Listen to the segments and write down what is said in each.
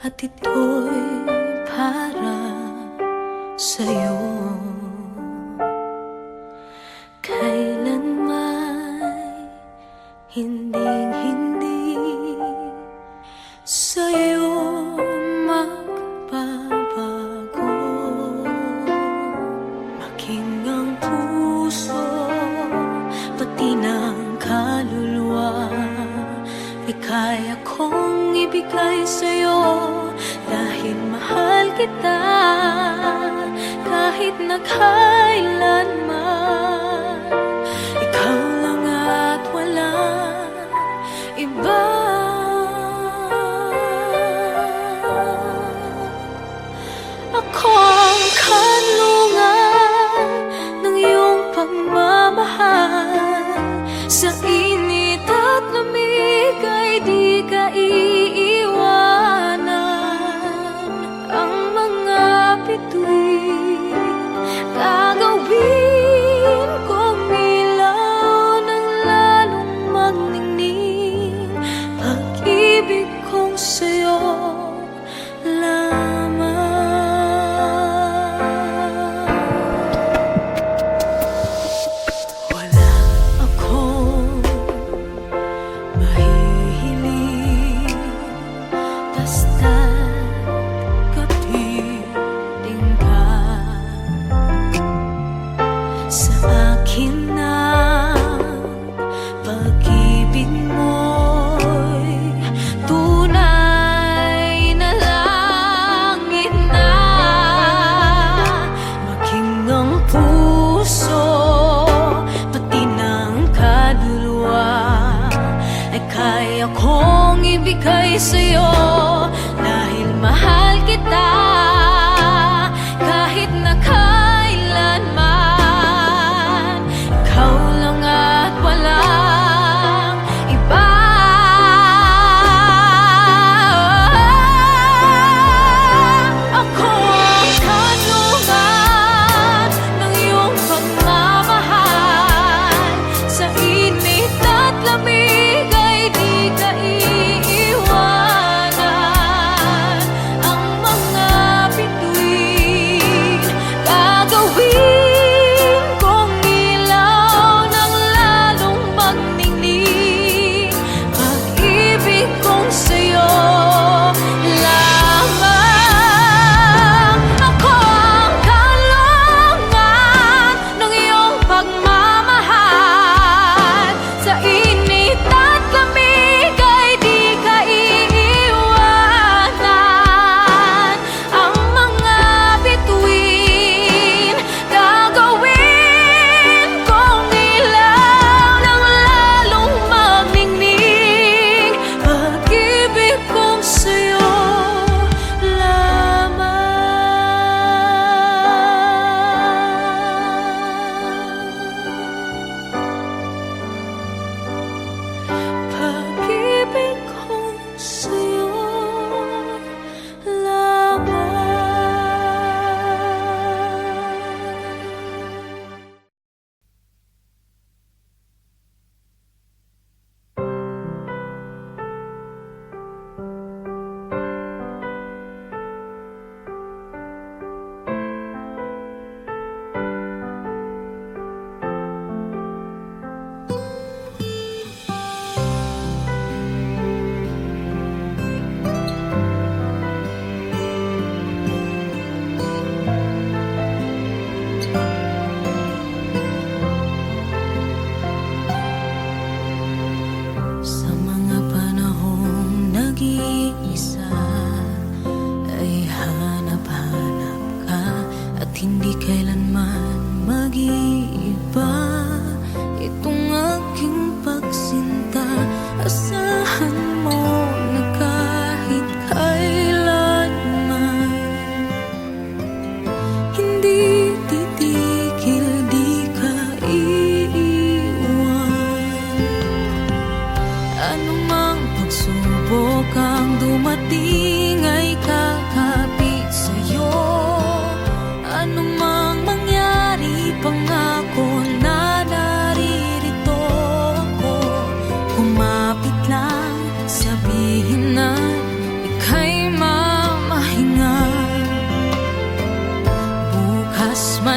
at ito'y para sa'yo. Kailanman hinding-hindi sa'yo magbabago. Maging ang puso, pati ng kaluluwa, ay kaya kong ibigay sa'yo dahil mahal kita kahit na kailanman. Ikaw lang at walang iba. Ako ang kanlungan ng iyong pagmamahal. Sa init at lamig ay di ka iiwanan. Ang mga bituin gagawin kong ilaw ng lalong magningning. Pag-ibig kong sa'yo lamang. Wala akong mahihiling, basta't kapiling ka. Sa akin ang pag-ibig mo'y tunay na langit na. Maging ang puso, pati ng kaluluwa, ay kaya kong ibigay sa'yo dahil mahal kita kahit na kailanman. Ikaw lang at walang iba. Ako ang kanlungan ng iyong pagmamahal. Sa init at lamig ay di ka iiwanan. Ang mga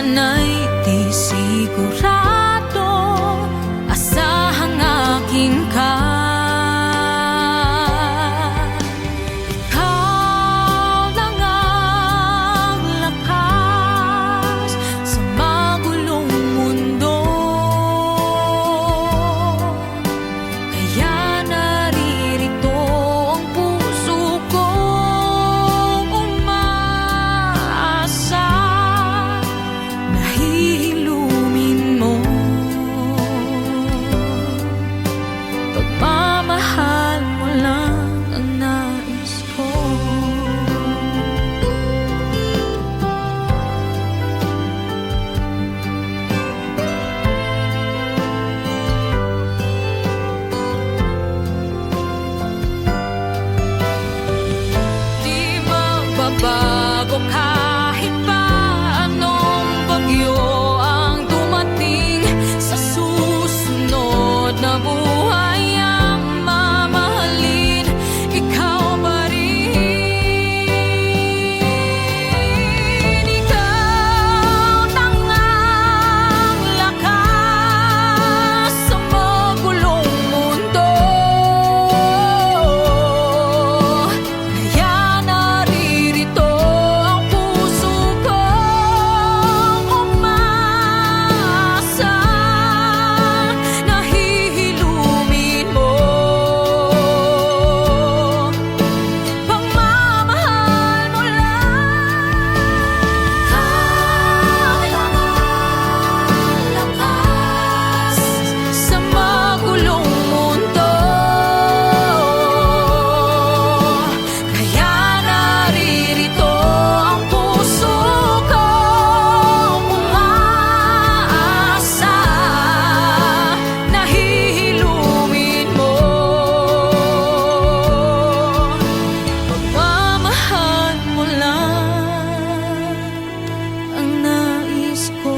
sana'y di sigurado, asahang aking ka. Ikaw lang ang lakas sa magulong mundo, kaya naririto ang puso kong umaasa. Nahihilumin mo, pagmamahal mo lang ang nais ko. Di magbabago kahit pa anong bagyo ang dumating sa susunod na buhay. Ang mamahalin, ikaw pa rin. Ikaw lang ang lakas sa magulong mundo, kaya naririto ang puso kong umaasa. Nahihilumin mo, pagmamahal mo lang. Ikaw lang ang lakas sa magulong mundo, kaya naririto ang puso kong umaasa. Nahihilumin mo, pagmamahal mo lang ang nais ko.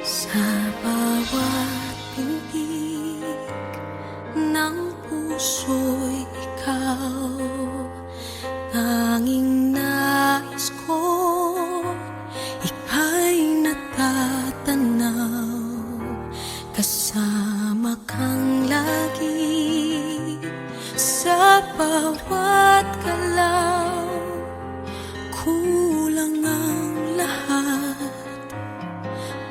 Sa bawat pintig ng puso'y ikaw, tanging nais ko, ika'y natatanaw. Kasama kang lagi sa bawat galaw, kulang ang lahat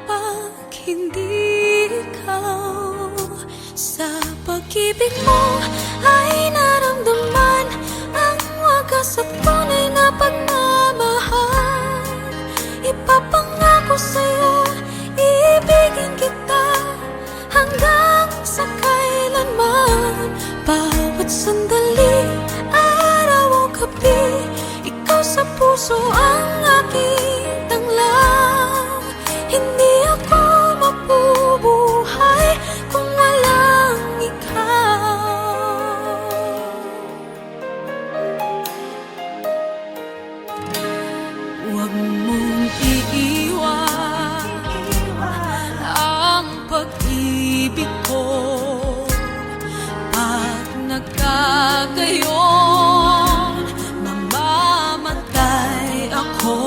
pag hindi ikaw. Sa pag-ibig mo ay naramdaman ang wagas at tunay na pagmamahal. Ipapangako sa'yo, iibigin kita hanggang sa kailanman. Bawat sandali, araw o gabi, ikaw sa puso ang aking tanglaw. Hindi ako mabubuhay kung walang ikaw. Huwag mong iiwan ang pag-ibig ko. Pag nagkagayon, mamamatay ako.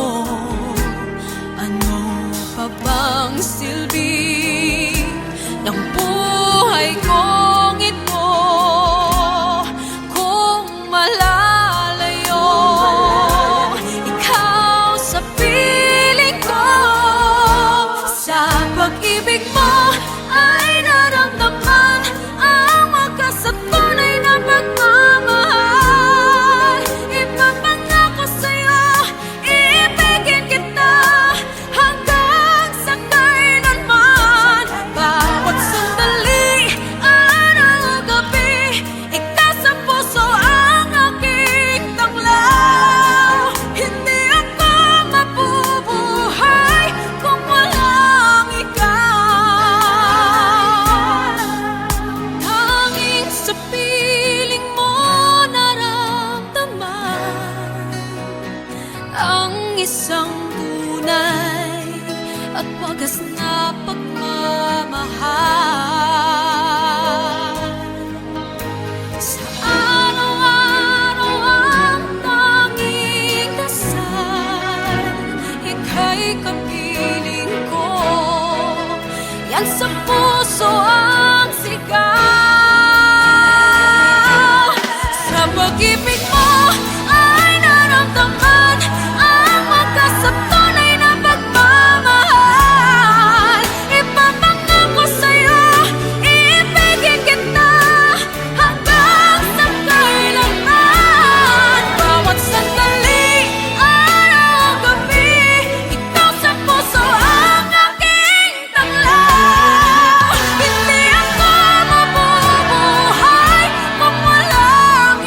sa puso ang sigaw. Sa pag-ibig mo ay naramdaman ang magkasabtunay na pagmamahal. Ipapangako sa'yo, iibigin kita hanggang sa kailanman. Bawat sandali, araw, gabi, ikaw sa puso ang aking tanglaw. Hindi ako mabubuhay kung walang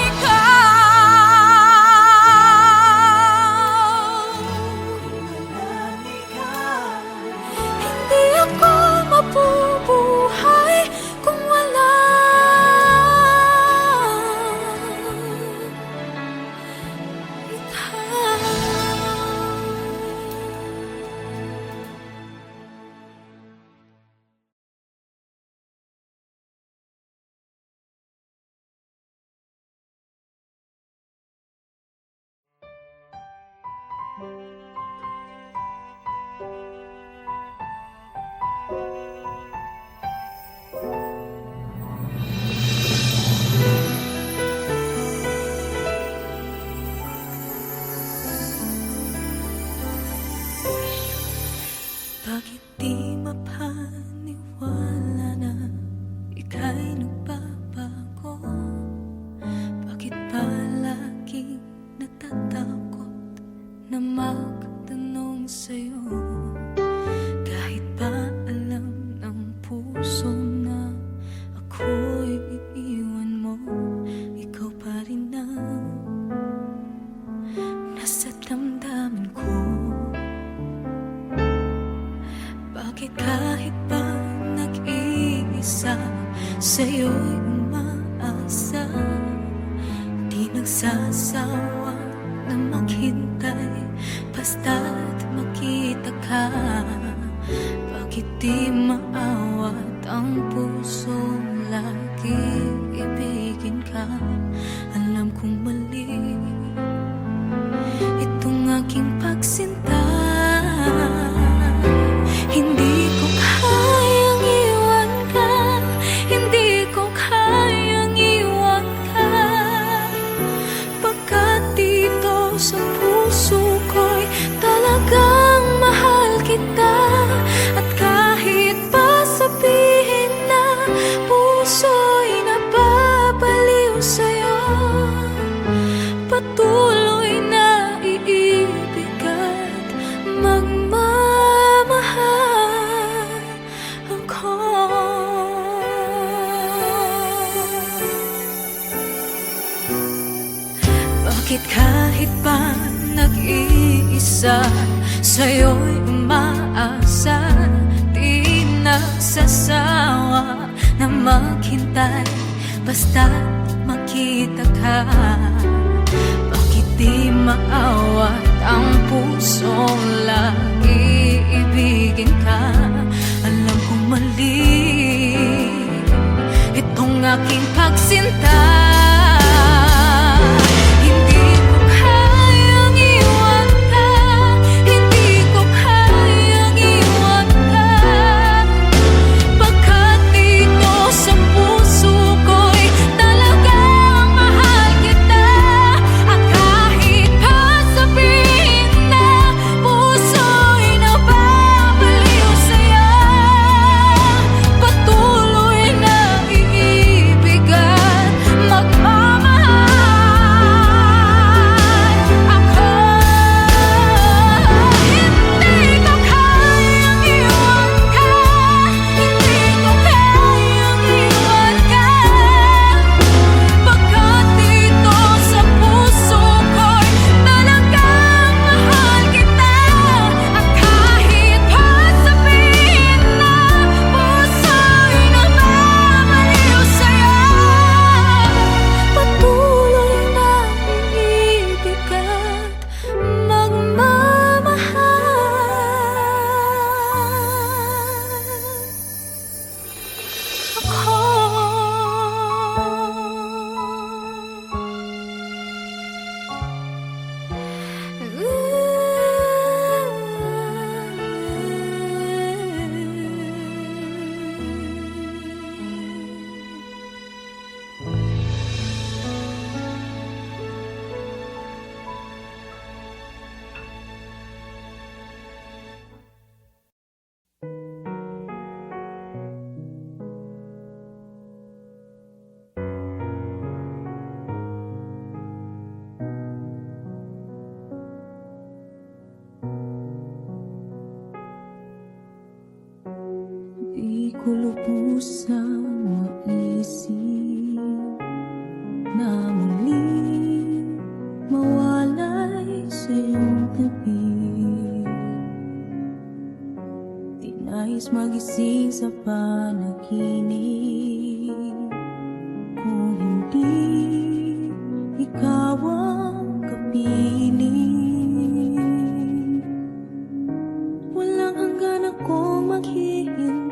Hindi ako mabubuhay kung walang ikaw. Bakit di mapaniwala na ika'y nagbabago? Bakit palaging natatakot na magtanong sa'yo? Kahit ba alam ng puso na ako'y iiwan mo, ikaw pa rin ang nasa damdamin ko. Bakit kahit pa nag-iisa sa'yo'y umaasa, di nagsasawa na maghintay basta't makita ka? Bakit di maawat ang puso lagi ibigin ka? Alam kong mali itong aking pagsinta. Hindi ko kayang iwan ka, hindi ko kayang iwan ka, pagkat dito sa puso ko'y talagang mahal kita. At kahit pa sabihin na puso'y napapaliw sa'yo, patuloy na iibig at magmamahal ako. Bakit kahit pa nag-iisa sa'yo'y umaasa, di nagsasawa na maghintay basta't makita ka? Bakit di maawat ang pusong lagi ibigin ka? Alam kong mali itong aking pagsinta. Hindi ko kayang iwan ka, hindi ko kayang iwan ka, pagkat dito sa puso ko'y talagang mahal kita. At kahit pa sabihin na puso'y napapaliw sa'yo, patuloy na iibig at kusang maisip na muling mawalay sa iyong tabi. Di nais magising sa panaginip kung hindi ikaw ang kapiling. Walang hanggan akong maghihintay,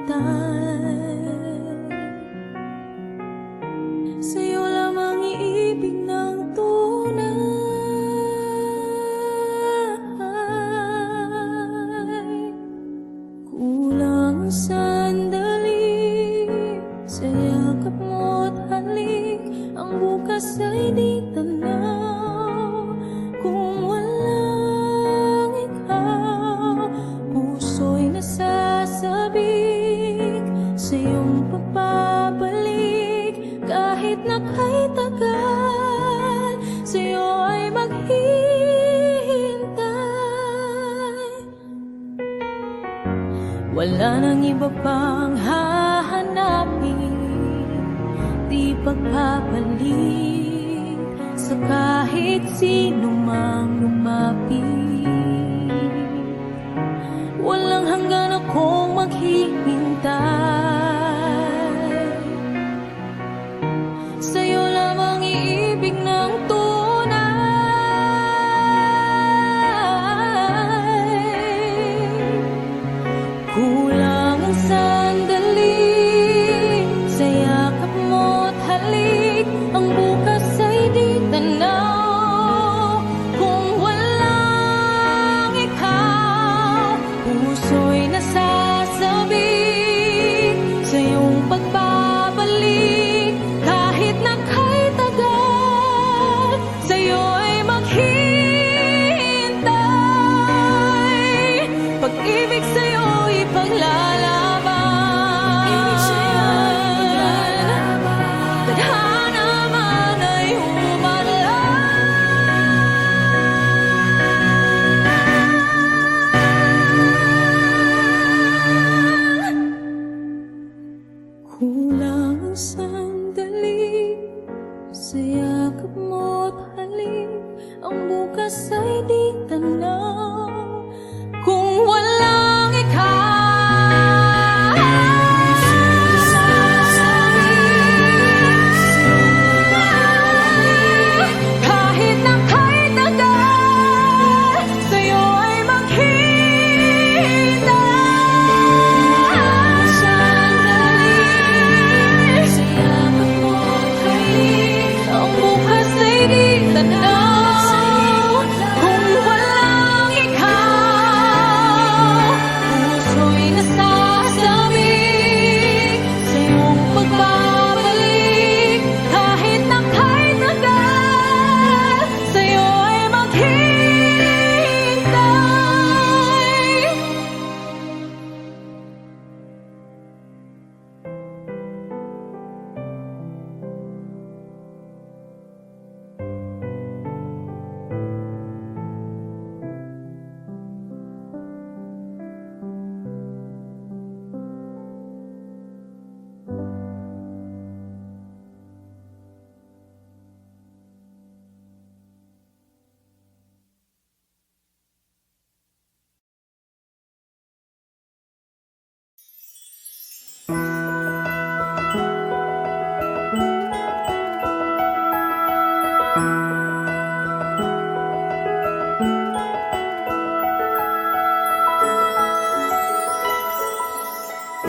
sa'yo lamang iibig ng tunay. Kulang ang sandali sa yakap mo't halik, ang bukas ay di tanaw. Kung walang ikaw, puso'y nasasabik sa iyong pagbabalik. Kahit na kay tagal, sa'yo ay maghihintay. Wala nang iba pang hahanapin, di pagpapalit sa kahit sino mang lumapit. Walang hanggan akong maghihintay, sa'yo lamang iibig ng tunay. Kulang ang sandali sa yakap mo't halik, ang bukas ay di tanaw. Kung walang ikaw, puso'y nasasabik sa iyong pagbabalik. Kahit na kay tagal, sa'yo ay maghihintay. Pag-ibig sa'yo ipaglalaban, tadhana man ay humadlang. Kulang ang sandali sa yakap mo't halik, ang bukas ay di tanaw. Kung walang ikaw, kahit na kay tagal, sa'yo ay maghihintay. Sandali sa yakap mo't halik, ang bukas ay di tanaw. Kung walang ikaw, puso'y nasasabik sa iyong pagbabalik. Kahit na kay tagal, sa'yo ay maghihintay.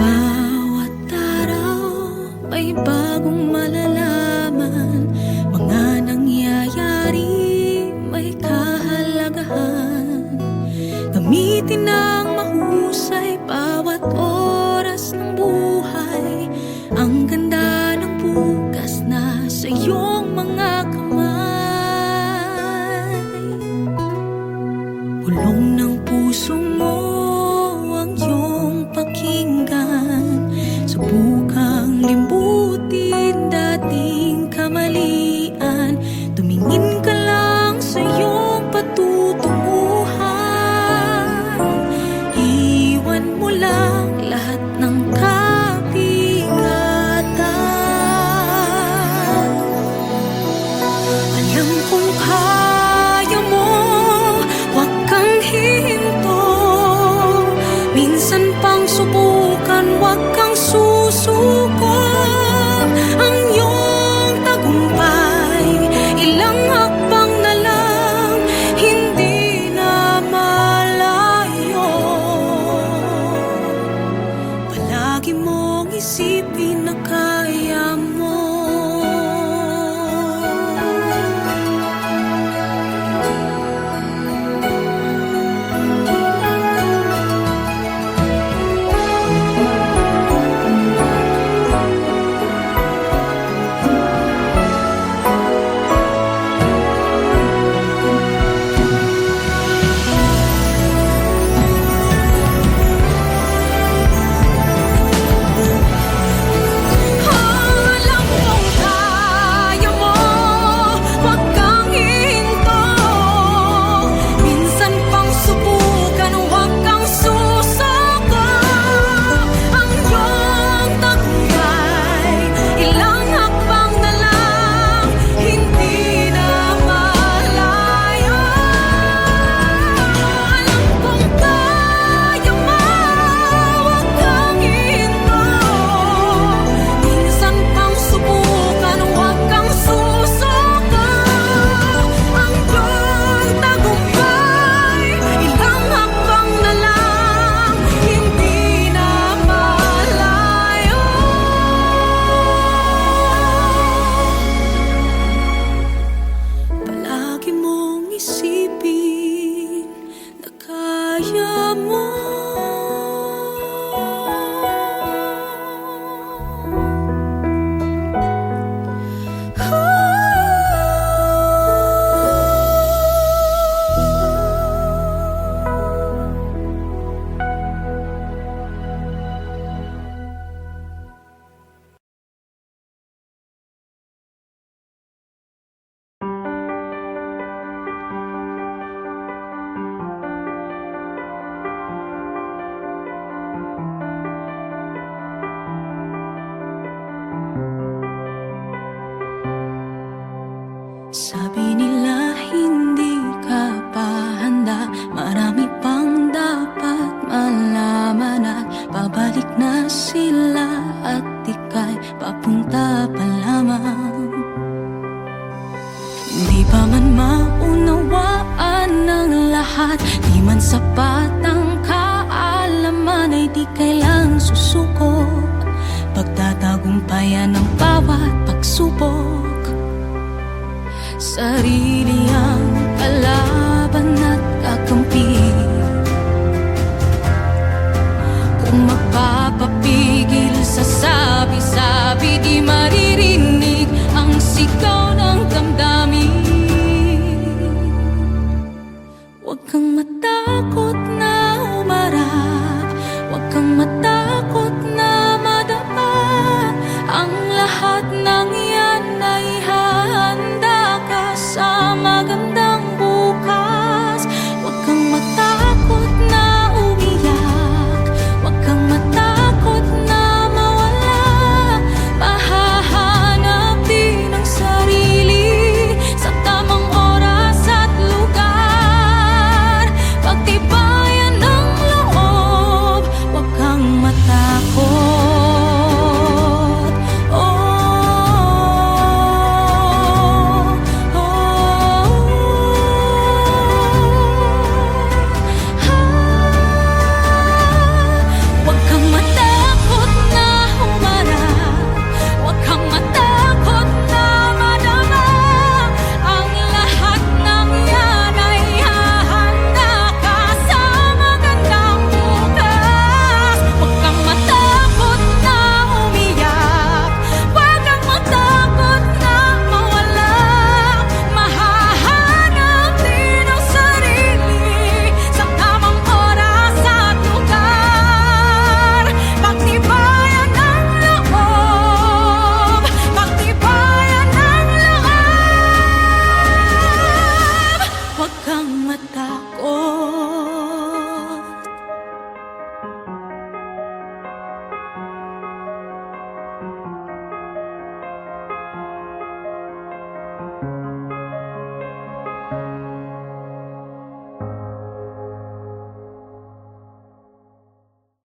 Bawat araw may bagong malalaman, mga nangyayari may kahalagahan. Gamitin ng mahusay bawat oras ng buhay, ang ganda ng bukas na sa iyong mga kamay. Bulong ng puso mo ang iyong pakinggan, subukang limbutin dating kamalian. Tumingin ka lang sa iyong patutunguhan, iwan mo lang lahat ng kapigan. Sabi nila hindi ka pa handa, marami pang dapat malaman at babalik na sila at ika'y papunta pa lamang. Hindi pa man maunawaan ng lahat, di man sapat ang kaalaman, ay di kailang susuko, pagtatagumpayan ng bawat pagsubok. Sarili ang kalaban at kakampi, kung magpapapigil sa sabi-sabi, di maririnig ang sigaw ng damdamin. Huwag kang matakot na umarap, huwag kang matakot na madapa, ang lahat ng yan ay hahanda ka sa magandang bukas. Huwag kang matakot na umiyak, huwag kang matakot na mawala, mahahanap din ang sarili sa tamang oras at lugar. Pagtibayan ng loob, huwag kang matakot. Huwag kang matakot na humarap, huwag kang matakot na madama, ang lahat ng yan ay hahanda ka sa magandang bukas. Huwag kang matakot na umiyak, huwag kang matakot na mawala, mahahanap din ang sarili sa tamang oras at lugar. Pagtibayan ng loob, pagtibayan ng loob, huwag kang matakot.